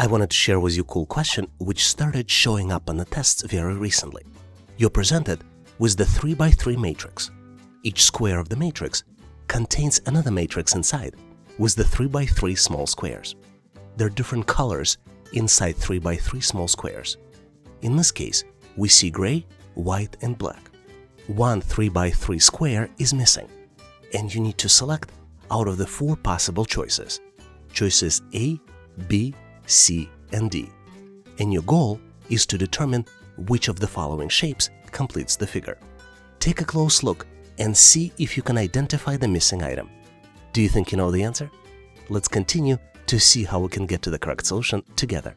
I wanted to share with you a cool question which started showing up on the tests very recently. You're presented with the 3x3 matrix. Each square of the matrix contains another matrix inside with the 3x3 small squares. There are different colors inside 3x3 small squares. In this case, we see gray, white, and black. One 3x3 square is missing, and you need to select out of the 4 possible choices. Choices A, B, C, and D. And your goal is to determine which of the following shapes completes the figure. Take a close look and see if you can identify the missing item. Do you think you know the answer? Let's continue to see how we can get to the correct solution together.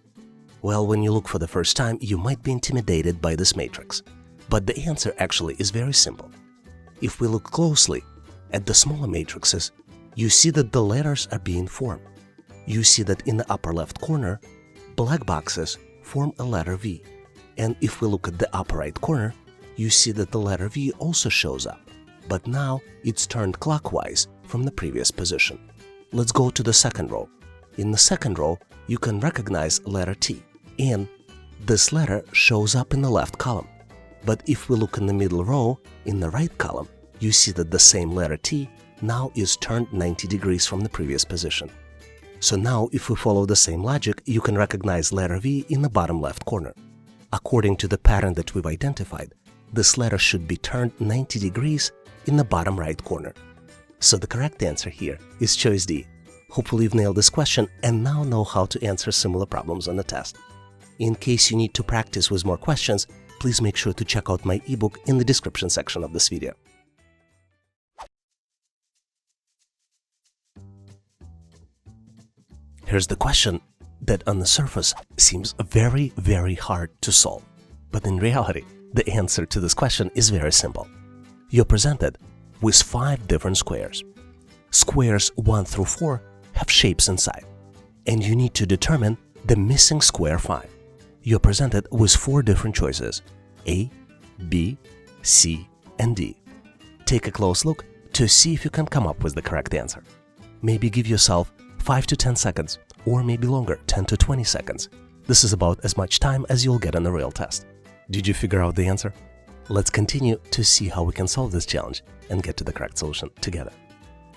Well, when you look for the first time, you might be intimidated by this matrix. But the answer actually is very simple. If we look closely at the smaller matrices, you see that the letters are being formed. You see that in the upper left corner, black boxes form a letter V. And if we look at the upper right corner, you see that the letter V also shows up, but now it's turned clockwise from the previous position. Let's go to the second row. In the second row, you can recognize letter T, and this letter shows up in the left column. But if we look in the middle row, in the right column, you see that the same letter T now is turned 90 degrees from the previous position. So now, if we follow the same logic, you can recognize letter V in the bottom left corner. According to the pattern that we've identified, this letter should be turned 90 degrees in the bottom right corner. So the correct answer here is choice D. Hopefully you've nailed this question and now know how to answer similar problems on the test. In case you need to practice with more questions, please make sure to check out my ebook in the description section of this video. Here's the question that on the surface seems very, very hard to solve. But in reality, the answer to this question is very simple. You're presented with 5 different squares. Squares 1 through 4 have shapes inside, and you need to determine the missing square 5. You're presented with 4 different choices: A, B, C, and D. Take a close look to see if you can come up with the correct answer. Maybe give yourself 5 to 10 seconds, or maybe longer, 10 to 20 seconds. This is about as much time as you'll get on the real test. Did you figure out the answer? Let's continue to see how we can solve this challenge and get to the correct solution together.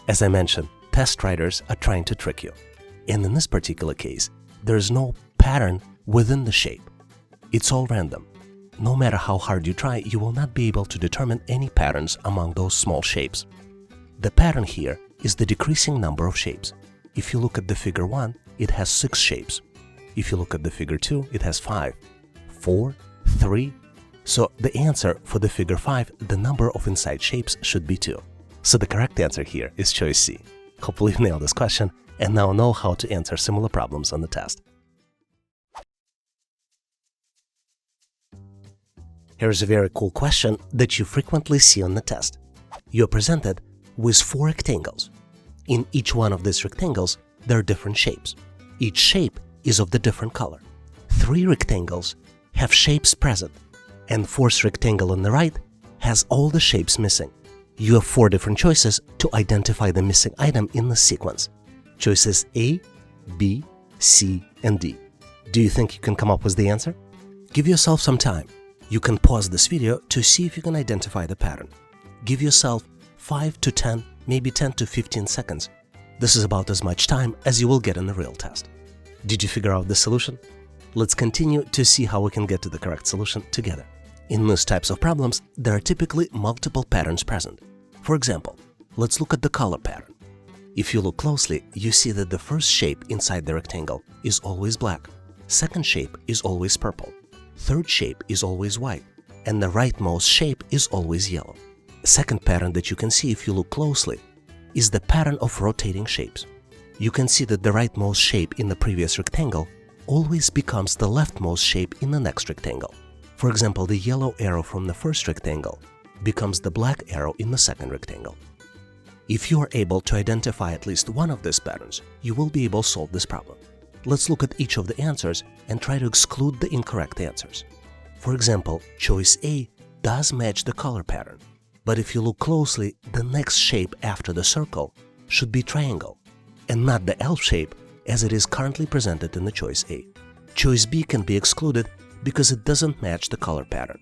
As I mentioned, test writers are trying to trick you. And in this particular case, there is no pattern within the shape. It's all random. No matter how hard you try, you will not be able to determine any patterns among those small shapes. The pattern here is the decreasing number of shapes. If you look at the figure 1, it has 6 shapes. If you look at the figure 2, it has 5, 4, 3. So the answer for the figure 5, the number of inside shapes should be 2. So the correct answer here is choice C. Hopefully you nailed this question and now know how to answer similar problems on the test. Here's a very cool question that you frequently see on the test. You're presented with 4 rectangles. In each one of these rectangles, there are different shapes. Each shape is of the different color. 3 rectangles have shapes present, and 4th rectangle on the right has all the shapes missing. You have 4 different choices to identify the missing item in the sequence. Choices A, B, C, and D. Do you think you can come up with the answer? Give yourself some time. You can pause this video to see if you can identify the pattern. Give yourself 5 to 10, maybe 10 to 15 seconds. This is about as much time as you will get in the real test. Did you figure out the solution? Let's continue to see how we can get to the correct solution together. In these types of problems, there are typically multiple patterns present. For example, let's look at the color pattern. If you look closely, you see that the first shape inside the rectangle is always black, second shape is always purple, third shape is always white, and the rightmost shape is always yellow. The second pattern that you can see if you look closely is the pattern of rotating shapes. You can see that the rightmost shape in the previous rectangle always becomes the leftmost shape in the next rectangle. For example, the yellow arrow from the first rectangle becomes the black arrow in the second rectangle. If you are able to identify at least one of these patterns, you will be able to solve this problem. Let's look at each of the answers and try to exclude the incorrect answers. For example, choice A does match the color pattern, but if you look closely, the next shape after the circle should be triangle, and not the L shape, as it is currently presented in the choice A. Choice B can be excluded because it doesn't match the color pattern.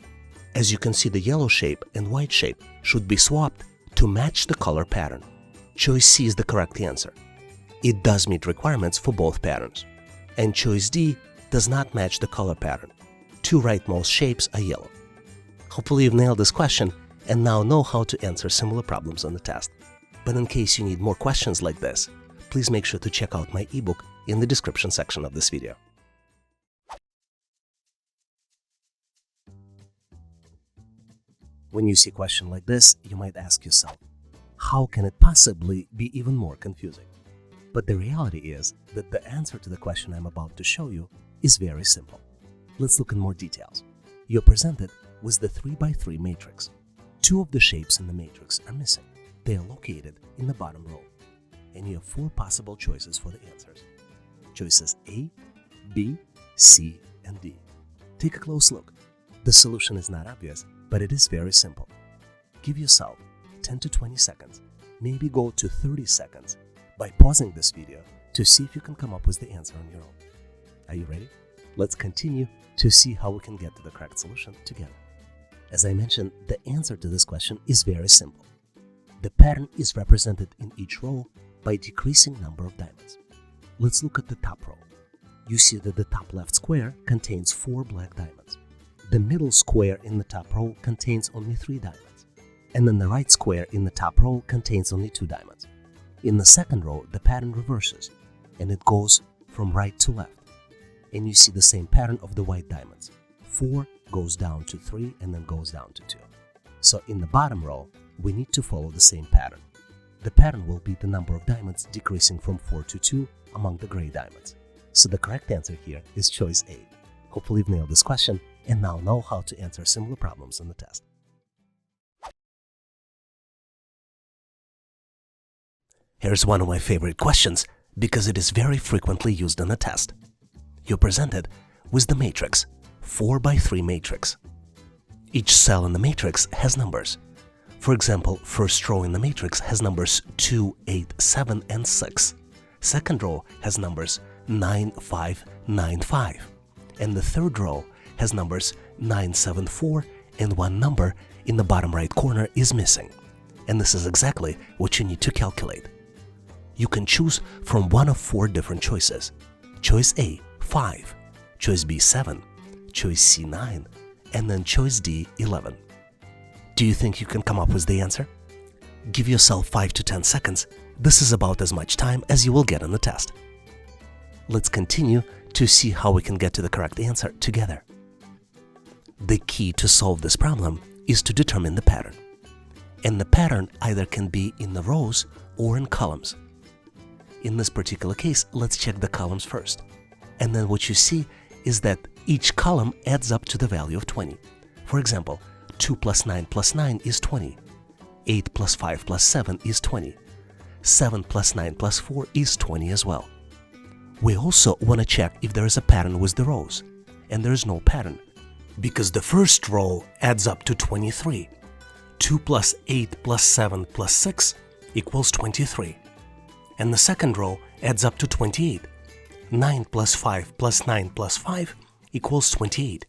As you can see, the yellow shape and white shape should be swapped to match the color pattern. Choice C is the correct answer. It does meet requirements for both patterns. And choice D does not match the color pattern. Two rightmost shapes are yellow. Hopefully you've nailed this question and now know how to answer similar problems on the test. But in case you need more questions like this, please make sure to check out my ebook in the description section of this video. When you see a question like this, you might ask yourself, how can it possibly be even more confusing? But the reality is that the answer to the question I'm about to show you is very simple. Let's look in more details. You're presented with the 3x3 matrix. Two of the shapes in the matrix are missing. They are located in the bottom row. And you have four possible choices for the answers. Choices A, B, C, and D. Take a close look. The solution is not obvious, but it is very simple. Give yourself 10 to 20 seconds, maybe go to 30 seconds by pausing this video to see if you can come up with the answer on your own. Are you ready? Let's continue to see how we can get to the correct solution together. As I mentioned, the answer to this question is very simple. The pattern is represented in each row by decreasing number of diamonds. Let's look at the top row. You see that the top left square contains 4 black diamonds. The middle square in the top row contains only 3 diamonds. And then the right square in the top row contains only 2 diamonds. In the second row, the pattern reverses, and it goes from right to left. And you see the same pattern of the white diamonds. 4 goes down to 3 and then goes down to 2. So in the bottom row, we need to follow the same pattern. The pattern will be the number of diamonds decreasing from 4 to 2 among the gray diamonds. So the correct answer here is choice A. Hopefully you've nailed this question and now know how to answer similar problems on the test. Here's one of my favorite questions because it is very frequently used on the test. You're presented with the matrix, 4x3 matrix. Each cell in the matrix has numbers. For example, first row in the matrix has numbers 2, 8, 7, and 6. Second row has numbers 9, 5, 9, 5. And the third row has numbers 9, 7, 4, and one number in the bottom right corner is missing. And this is exactly what you need to calculate. You can choose from one of 4 different choices. Choice A, 5. Choice B, 7. Choice C, 9. And then choice D, 11. Do you think you can come up with the answer? Give yourself 5 to 10 seconds. This is about as much time as you will get on the test. Let's continue to see how we can get to the correct answer together. The key to solve this problem is to determine the pattern. And the pattern either can be in the rows or in columns. In this particular case, let's check the columns first. And then what you see is that each column adds up to the value of 20. For example, 2 plus 9 plus 9 is 20. 8 plus 5 plus 7 is 20. 7 plus 9 plus 4 is 20 as well. We also want to check if there is a pattern with the rows. And there is no pattern, because the first row adds up to 23. 2 plus 8 plus 7 plus 6 equals 23. And the second row adds up to 28. 9 plus 5 plus 9 plus 5 equals 28.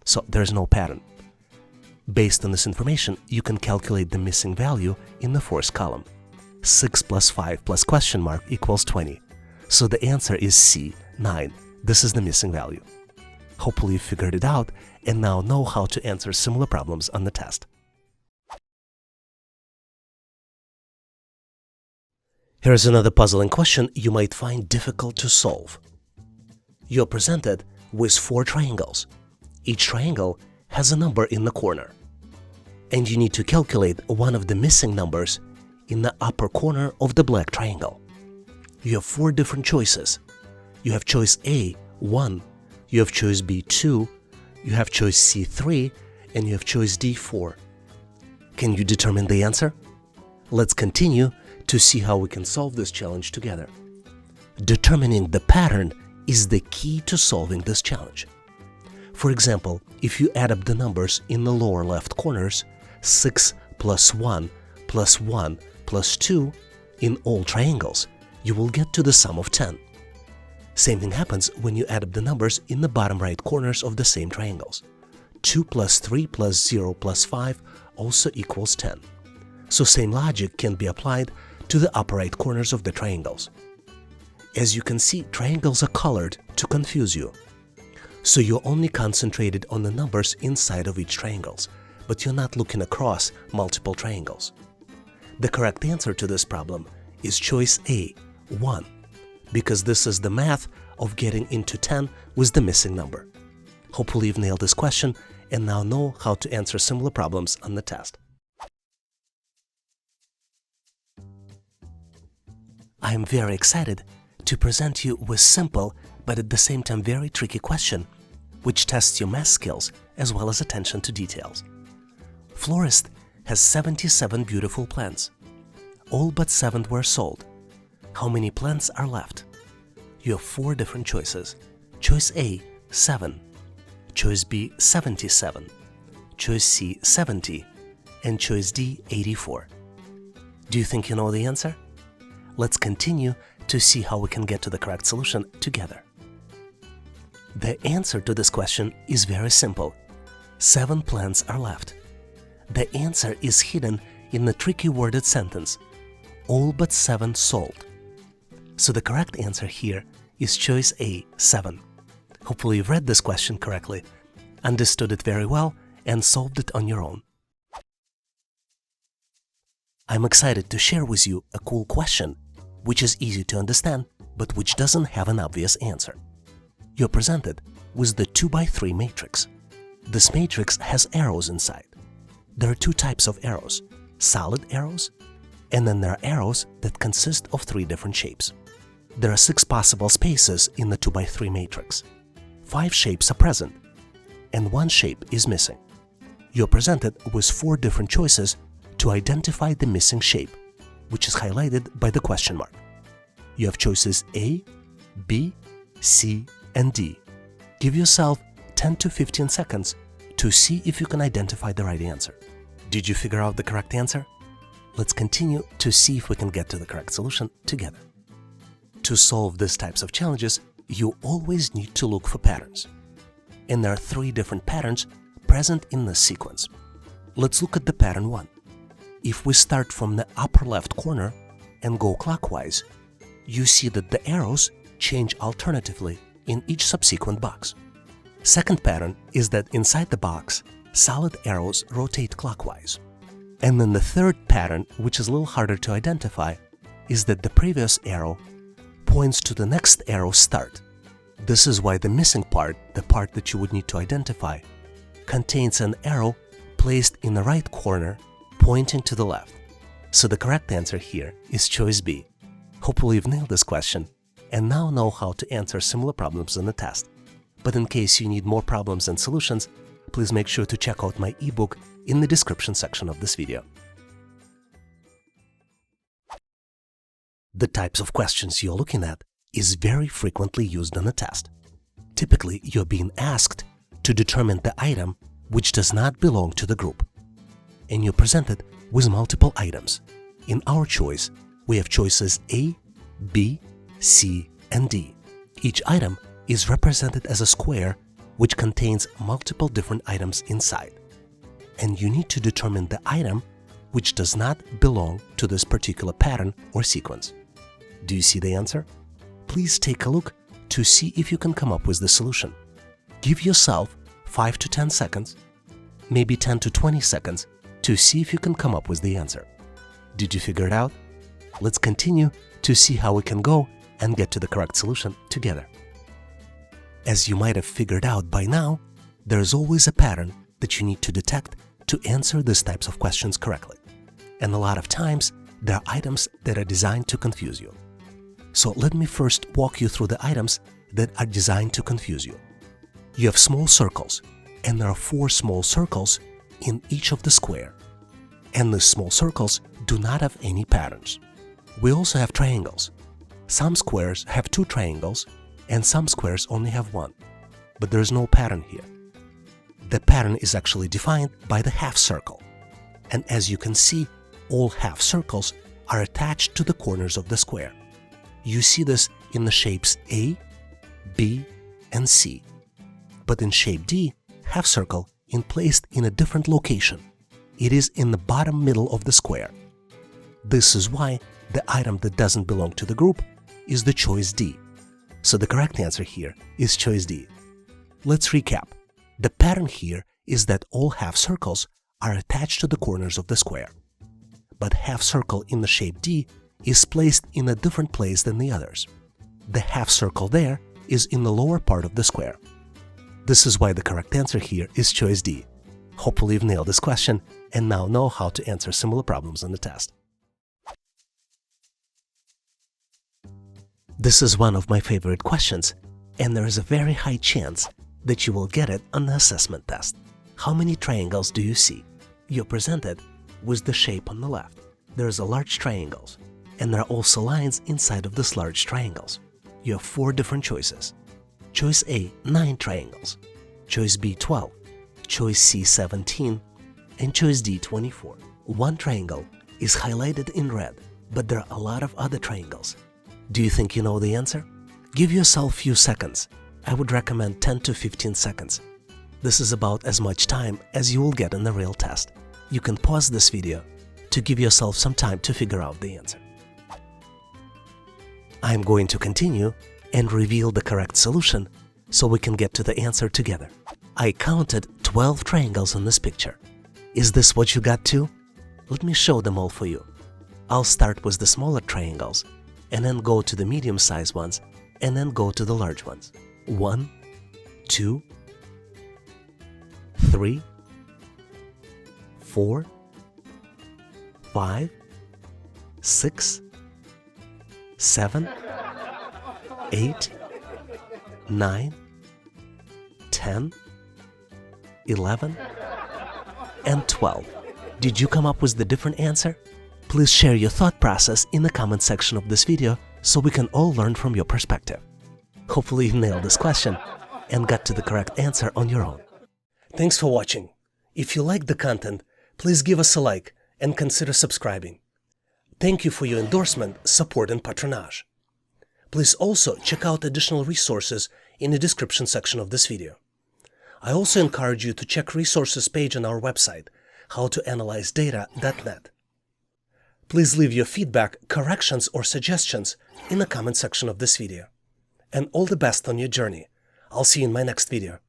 So there's no pattern. Based on this information, you can calculate the missing value in the first column. 6 plus 5 plus question mark equals 20. So the answer is C, 9. This is the missing value. Hopefully you figured it out and now know how to answer similar problems on the test. Here's another puzzling question you might find difficult to solve. You're presented with 4 triangles. Each triangle has a number in the corner. And you need to calculate one of the missing numbers in the upper corner of the black triangle. You have 4 different choices. You have choice A, 1. You have choice B, 2. You have choice C, 3. And you have choice D, 4. Can you determine the answer? Let's continue to see how we can solve this challenge together. Determining the pattern is the key to solving this challenge. For example, if you add up the numbers in the lower left corners, 6 plus 1 plus 1 plus 2 in all triangles, you will get to the sum of 10. Same thing happens when you add up the numbers in the bottom right corners of the same triangles. 2 plus 3 plus 0 plus 5 also equals 10. So same logic can be applied to the upper right corners of the triangles. As you can see, triangles are colored to confuse you. So you're only concentrated on the numbers inside of each triangles, but you're not looking across multiple triangles. The correct answer to this problem is choice A, 1, because this is the math of getting into 10 with the missing number. Hopefully you've nailed this question and now know how to answer similar problems on the test. I am very excited to present you with simple but at the same time very tricky question which tests your math skills as well as attention to details. Florist has 77 beautiful plants. All but 7 were sold. How many plants are left? You have 4 different choices. Choice A, 7. Choice B, 77. Choice C, 70. And choice D, 84. Do you think you know the answer? Let's continue to see how we can get to the correct solution together. The answer to this question is very simple. 7 plants are left. The answer is hidden in the tricky worded sentence, all but 7 sold. So the correct answer here is choice A, 7. Hopefully you've read this question correctly, understood it very well, and solved it on your own. I'm excited to share with you a cool question which is easy to understand but which doesn't have an obvious answer. You're presented with the 2x3 matrix. This matrix has arrows inside. There are 2 types of arrows, solid arrows, and then there are arrows that consist of 3 different shapes. There are 6 possible spaces in the 2x3 matrix. 5 shapes are present, and 1 shape is missing. You're presented with 4 different choices to identify the missing shape, which is highlighted by the question mark. You have choices A, B, C, and D. Give yourself 10 to 15 seconds to see if you can identify the right answer. Did you figure out the correct answer? Let's continue to see if we can get to the correct solution together. To solve these types of challenges, you always need to look for patterns. And there are 3 different patterns present in this sequence. Let's look at the pattern 1. If we start from the upper left corner and go clockwise, you see that the arrows change alternatively in each subsequent box. Second pattern is that inside the box, solid arrows rotate clockwise. And then the third pattern, which is a little harder to identify, is that the previous arrow points to the next arrow's start. This is why the missing part, the part that you would need to identify, contains an arrow placed in the right corner pointing to the left. So the correct answer here is choice B. Hopefully you've nailed this question and now know how to answer similar problems in the test. But in case you need more problems and solutions, please make sure to check out my ebook in the description section of this video. The types of questions you're looking at is very frequently used on a test. Typically, you're being asked to determine the item which does not belong to the group. And you're presented with multiple items. In our choice, we have choices A, B, C, and D. Each item is represented as a square which contains multiple different items inside. And you need to determine the item which does not belong to this particular pattern or sequence. Do you see the answer? Please take a look to see if you can come up with the solution. Give yourself 5 to 10 seconds, maybe 10 to 20 seconds to see if you can come up with the answer. Did you figure it out? Let's continue to see how we can go and get to the correct solution together. As you might have figured out by now, there's always a pattern that you need to detect to answer these types of questions correctly. And a lot of times, there are items that are designed to confuse you. So let me first walk you through the items that are designed to confuse you. You have small circles, and there are 4 small circles in each of the square. And the small circles do not have any patterns. We also have triangles. Some squares have 2 triangles, and some squares only have 1. But there is no pattern here. The pattern is actually defined by the half circle. And as you can see, all half circles are attached to the corners of the square. You see this in the shapes A, B, and C. But in shape D, half circle is placed in a different location. It is in the bottom middle of the square. This is why the item that doesn't belong to the group is the choice D. So the correct answer here is choice D. Let's recap. The pattern here is that all half circles are attached to the corners of the square. But half circle in the shape D is placed in a different place than the others. The half circle there is in the lower part of the square. This is why the correct answer here is choice D. Hopefully you've nailed this question and now know how to answer similar problems on the test. This is one of my favorite questions, and there is a very high chance that you will get it on the assessment test. How many triangles do you see? You're presented with the shape on the left. There is a large triangles, and there are also lines inside of this large triangles. You have 4 different choices. Choice A, 9 triangles. Choice B, 12. Choice C, 17. And choice D, 24. One triangle is highlighted in red, but there are a lot of other triangles. Do you think you know the answer? Give yourself a few seconds. I would recommend 10 to 15 seconds. This is about as much time as you will get in the real test. You can pause this video to give yourself some time to figure out the answer. I'm going to continue and reveal the correct solution so we can get to the answer together. I counted 12 triangles in this picture. Is this what you got too? Let me show them all for you. I'll start with the smaller triangles and then go to the medium-sized ones and then go to the large ones. 1, 2, 3, 4, 5, 6, 7, 8, 9, 10, 11, and 12. Did you come up with the different answer? Please share your thought process in the comment section of this video so we can all learn from your perspective. Hopefully you nailed this question and got to the correct answer on your own. Thanks for watching. If you liked the content, please give us a like and consider subscribing. Thank you for your endorsement, support, and patronage. Please also check out additional resources in the description section of this video. I also encourage you to check resources page on our website, howtoanalyzedata.net. Please leave your feedback, corrections, or suggestions in the comment section of this video. And all the best on your journey. I'll see you in my next video.